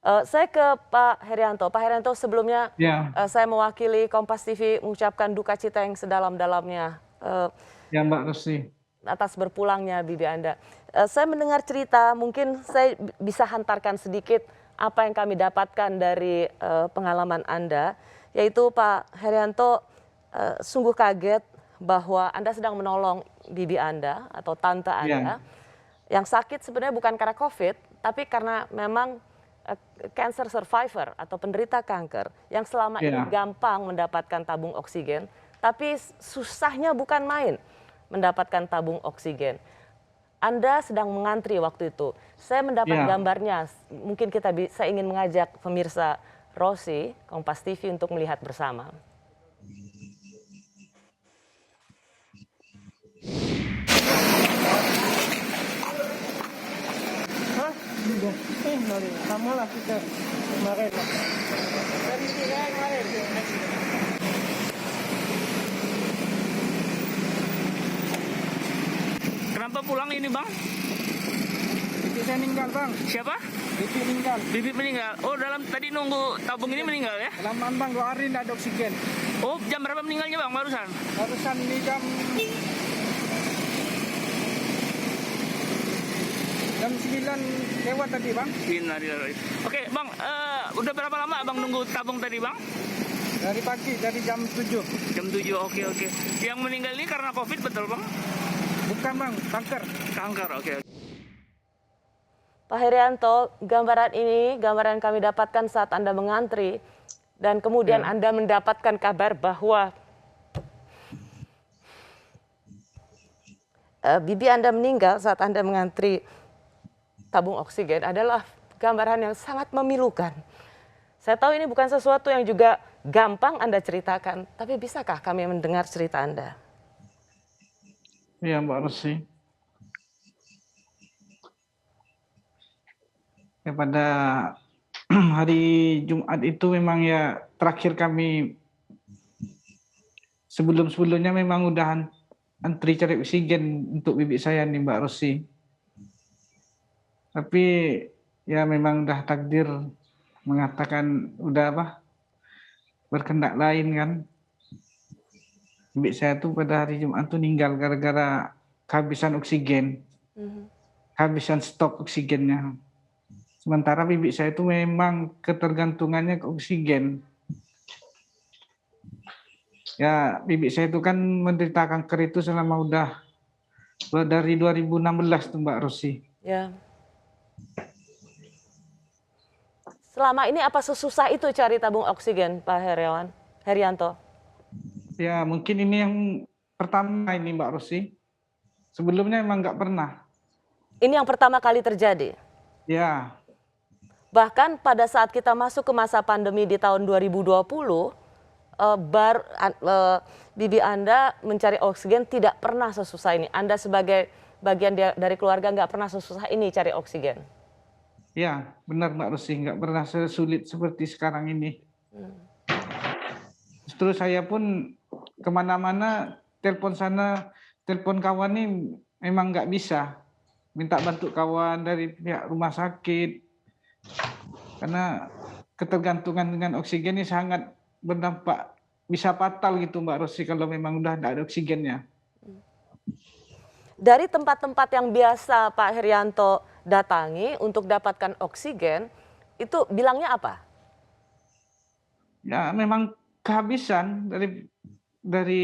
Saya ke Pak Herianto. Pak Herianto, sebelumnya Ya, saya mewakili Kompas TV mengucapkan duka cita yang sedalam-dalamnya ya Mbak Rosi. atas berpulangnya bibi Anda. Saya mendengar cerita, mungkin saya bisa hantarkan sedikit apa yang kami dapatkan dari pengalaman Anda, yaitu Pak Herianto sungguh kaget bahwa Anda sedang menolong bibi Anda atau tante Ya, Anda yang sakit sebenarnya bukan karena COVID, tapi karena memang cancer survivor atau penderita kanker yang selama ini ya, gampang mendapatkan tabung oksigen, tapi susahnya bukan main mendapatkan tabung oksigen. Anda sedang mengantri waktu itu. Saya mendapat ya. gambarnya. Mungkin saya ingin mengajak pemirsa Rosi, Kompas TV untuk melihat bersama. Hah? Enggak. Mari. Sama lah kita kemarin lah. Dari sini kemarin. Kenapa pulang ini bang? Bibi saya meninggal bang. Siapa? Bibi meninggal. Bibi meninggal. Oh dalam tadi nunggu tabung ini meninggal ya? Kelamaan bang 2 hari tidak ada oksigen. Oh jam berapa meninggalnya bang barusan? Barusan ini jam 9 lewat tadi bang. Innalillahi. Oke bang, udah berapa lama abang nunggu tabung tadi bang? Dari pagi, dari jam 7. Jam 7, oke. Yang meninggal ini karena COVID betul bang? Bukan bang, kanker. Kanker, oke. Pak Herianto, gambaran ini, gambaran kami dapatkan saat Anda mengantri, dan kemudian Ya. Anda mendapatkan kabar bahwa bibi Anda meninggal saat Anda mengantri tabung oksigen adalah gambaran yang sangat memilukan. Saya tahu ini bukan sesuatu yang juga gampang Anda ceritakan, tapi bisakah kami mendengar cerita Anda? Ya Mbak Rosi. Ya, pada hari Jumat itu memang ya terakhir kami sebelumnya memang udah antri cari oksigen untuk bibi saya nih Mbak Rosi. Tapi ya memang udah takdir mengatakan udah berkehendak lain kan. Bibi saya tuh pada hari Jumat tuh meninggal gara-gara kehabisan oksigen, kehabisan stok oksigennya. Sementara bibi saya itu memang ketergantungannya ke oksigen. Ya, bibi saya itu kan menderita kanker itu selama udah dari 2016 tuh Mbak Rosi. Ya. Selama ini apa sesusah itu cari tabung oksigen, Pak Herianto? Ya, mungkin ini yang pertama ini Mbak Rosi. Sebelumnya emang nggak pernah. Ini yang pertama kali terjadi. Ya, Bahkan pada saat kita masuk ke masa pandemi di tahun 2020, bibi Anda mencari oksigen tidak pernah sesusah ini. Anda sebagai bagian dari keluarga nggak pernah sesusah ini cari oksigen. ya benar Mbak Rosi, nggak pernah sesulit seperti sekarang ini. Justru saya pun kemana-mana, telepon sana, telepon kawan ini memang nggak bisa. Minta bantu kawan dari pihak rumah sakit. Karena ketergantungan dengan oksigen ini sangat berdampak, bisa fatal gitu Mbak Rosi kalau memang udah tidak ada oksigennya. Dari tempat-tempat yang biasa Pak Herianto datangi untuk dapatkan oksigen, itu bilangnya apa? Ya memang kehabisan dari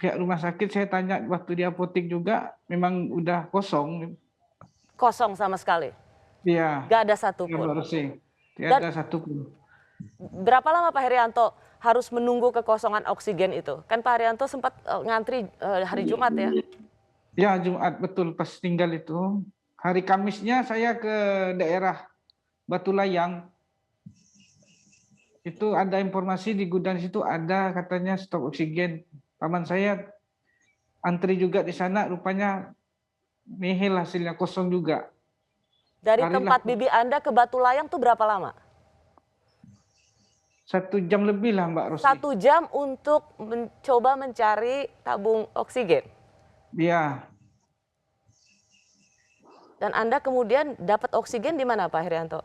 pihak rumah sakit. Saya tanya waktu di apotek juga memang udah kosong. Kosong sama sekali. Iya, Gak ada ya satupun. Mbak Rosi. Tidak Dan ada satupun. berapa lama Pak Herianto harus menunggu kekosongan oksigen itu? Kan Pak Herianto sempat ngantri hari Jumat ya? Ya Jumat betul pas tinggal itu. Hari Kamisnya saya ke daerah Batu Layang. Itu ada informasi di gudang situ ada katanya stok oksigen. Paman saya antri juga di sana, rupanya nihil hasilnya, kosong juga. Dari Larilah tempat bibi Anda ke Batu Layang tuh berapa lama? 1 jam lebih lah Mbak Rosi. 1 jam untuk mencoba mencari tabung oksigen. Iya, Dan Anda kemudian dapat oksigen di mana Pak Herianto?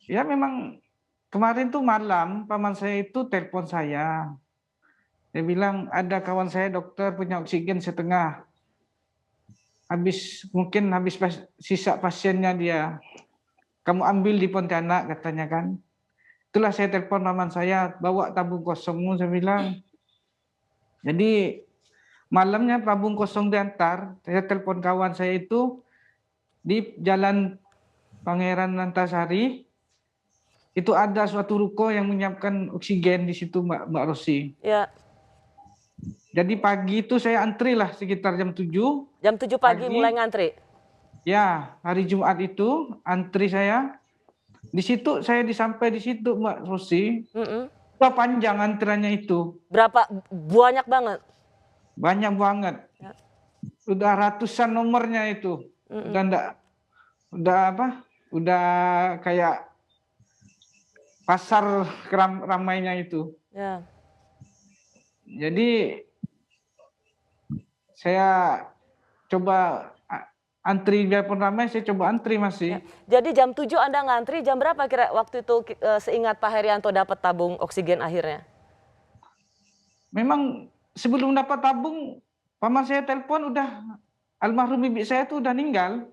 Ya memang kemarin tuh malam paman saya itu telepon saya. Dia bilang ada kawan saya dokter punya oksigen setengah. Mungkin habis sisa pasiennya dia. Kamu ambil di Pontianak katanya kan. Itulah saya telepon paman saya, bawa tabung kosongmu saya bilang. Jadi malamnya tabung kosong diantar, saya telepon kawan saya itu di Jalan Pangeran Antasari. Itu ada suatu ruko yang menyiapkan oksigen di situ Mbak Rosi. Ya. Jadi pagi itu saya antri lah sekitar jam 7. Jam 7 pagi mulai ngantri? Ya, hari Jumat itu antri saya. Di situ saya disampai di situ Mbak Rosi. Udah panjang antriannya itu. Berapa? Banyak banget? Banyak banget. Ya. Udah ratusan nomornya itu. Udah kayak pasar ramainya itu. Ya. Jadi saya coba antri biarpun ramai, saya coba antri masih. Ya. Jadi jam 7 Anda ngantri, jam berapa kira waktu itu seingat Pak Herianto dapat tabung oksigen akhirnya? Memang sebelum dapat tabung, paman saya telepon udah almarhum bibi saya tuh udah meninggal.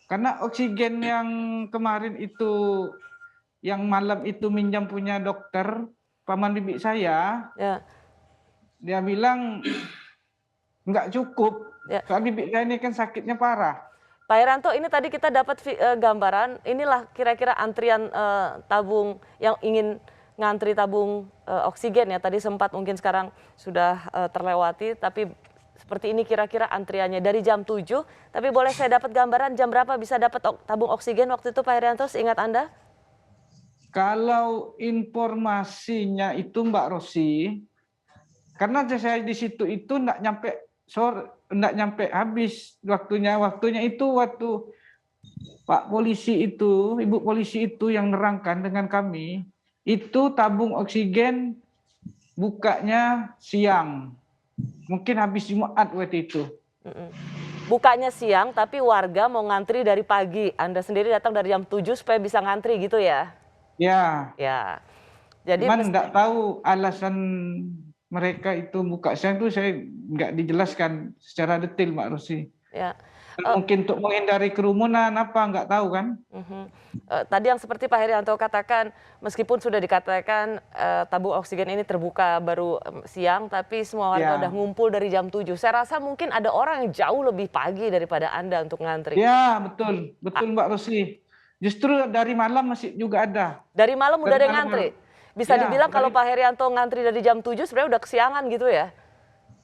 Karena oksigen yang kemarin itu, yang malam itu minjam punya dokter, paman bibi saya, ya. Dia bilang nggak cukup. Ya. Soal bibi saya ini kan sakitnya parah. Pak Herianto, ini tadi kita dapat gambaran, inilah kira-kira antrian tabung yang ingin ngantri tabung oksigen ya. Tadi sempat mungkin sekarang sudah terlewati, tapi seperti ini kira-kira antriannya dari jam 7. Tapi boleh saya dapat gambaran jam berapa bisa dapat tabung oksigen waktu itu Pak Herianto, seingat Anda? Kalau informasinya itu Mbak Rosi, karena saya di situ itu enggak nyampe habis waktunya itu waktu Pak polisi itu, Ibu polisi itu yang nerangkan dengan kami, itu tabung oksigen bukanya siang. Mungkin habis Jumat waktu itu. Bukanya siang, tapi warga mau ngantri dari pagi. Anda sendiri datang dari jam 7 supaya bisa ngantri gitu ya? Ya. Ya. Jadi enggak tahu alasan mereka itu buka siang itu saya nggak dijelaskan secara detail Mbak Rosi. Ya. Mungkin untuk menghindari kerumunan apa nggak tahu kan? Tadi yang seperti Pak Herianto katakan, meskipun sudah dikatakan tabung oksigen ini terbuka baru siang, tapi semua warga udah ngumpul dari jam 7. Saya rasa mungkin ada orang yang jauh lebih pagi daripada Anda untuk ngantri. Ya betul Mbak Rosi. Justru dari malam masih juga ada. Dari malam udah ada yang ngantri? Bisa dibilang kalau Pak Herianto ngantri dari jam 7 sebenarnya udah kesiangan gitu ya?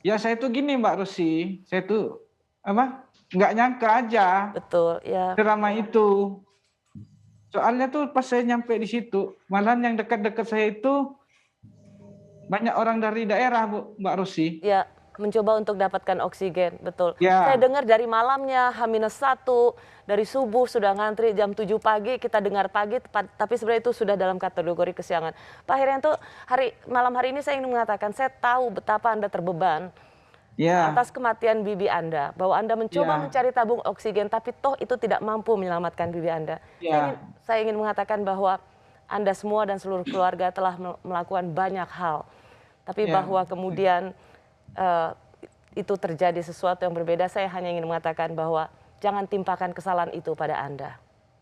Ya saya tuh gini Mbak Rosi, saya tuh nggak nyangka aja. Betul, ya. Seramai itu. Soalnya tuh pas saya nyampe di situ, malah yang dekat-dekat saya itu banyak orang dari daerah Mbak Rosi. Ya, mencoba untuk dapatkan oksigen, betul. Ya. Saya dengar dari malamnya H-1, dari subuh sudah ngantri jam 7 pagi, kita dengar pagi, tapi sebenarnya itu sudah dalam kategori kesiangan. Pak Herianto, malam hari ini saya ingin mengatakan, saya tahu betapa Anda terbeban atas kematian bibi Anda, bahwa Anda mencoba mencari tabung oksigen, tapi toh itu tidak mampu menyelamatkan bibi Anda. Saya ingin mengatakan bahwa Anda semua dan seluruh keluarga telah melakukan banyak hal, tapi bahwa kemudian itu terjadi sesuatu yang berbeda, saya hanya ingin mengatakan bahwa jangan timpakan kesalahan itu pada Anda.